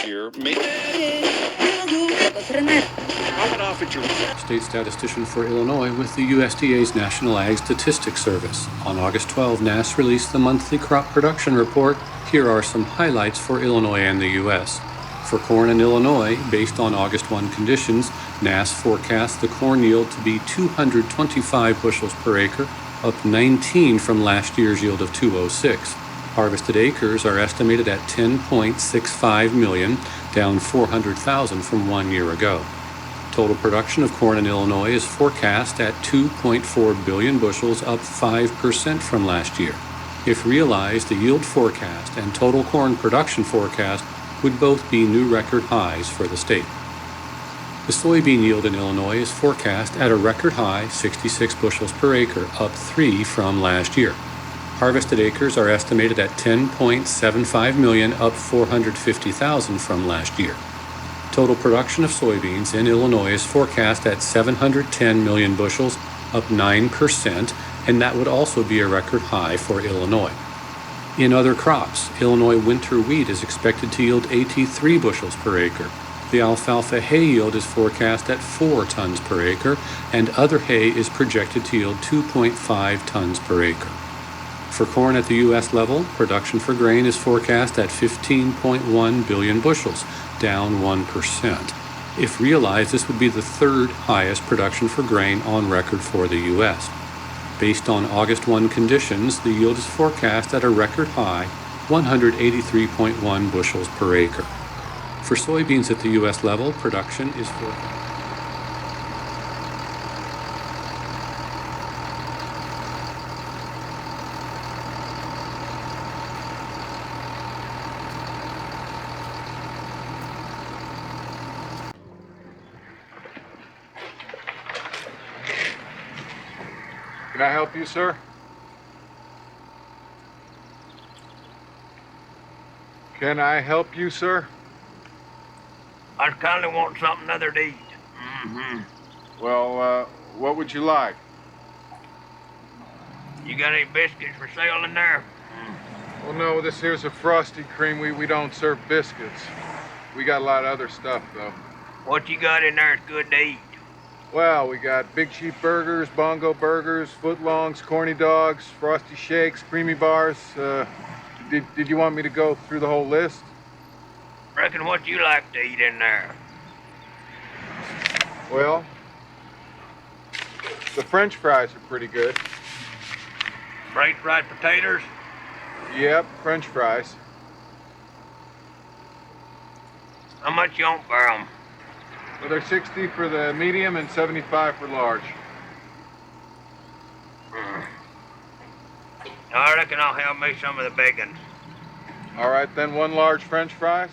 last year made State statistician for Illinois with the USDA's National Ag Statistics Service. On August 12, NASS released the monthly crop production report. Here are some highlights for Illinois and the U.S. For corn in Illinois, based on August 1 conditions, NASS forecasts the corn yield to be 225 bushels per acre, up 19 from last year's yield of 206. Harvested acres are estimated at 10.65 million, down 400,000 from 1 year ago. Total production of corn in Illinois is forecast at 2.4 billion bushels, up 5% from last year. If realized, the yield forecast and total corn production forecast would both be new record highs for the state. The soybean yield in Illinois is forecast at a record high 66 bushels per acre, up 3 from last year. Harvested acres are estimated at 10.75 million, up 450,000 from last year. Total production of soybeans in Illinois is forecast at 710 million bushels, up 9%, and that would also be a record high for Illinois. In other crops, Illinois winter wheat is expected to yield 83 bushels per acre. The alfalfa hay yield is forecast at 4 tons per acre, and other hay is projected to yield 2.5 tons per acre. For corn at the U.S. level, production for grain is forecast at 15.1 billion bushels, down 1%. If realized, this would be the third highest production for grain on record for the U.S. Based on August 1 conditions, the yield is forecast at a record high 183.1 bushels per acre. For soybeans at the U.S. level, production is forecast. Can I help you, sir? Can I help you, sir? I kinda want something other to eat. Well, what would you like? You got any biscuits for sale in there? Well, no, this here's a Frostee cream. We don't serve biscuits. We got a lot of other stuff, though. What you got in there is good to eat. Well, we got Big Sheep burgers, bongo burgers, footlongs, corny dogs, Frosty shakes, creamy bars. Did you want me to go through the whole list? Reckon what you like to eat in there? Well, the French fries are pretty good. French fried potatoes? Yep, French fries. How much you want for 'em? Well, they're 60 for the medium and 75 for large. I reckon I'll have me some of the bacon. All right, then 1 large French fries.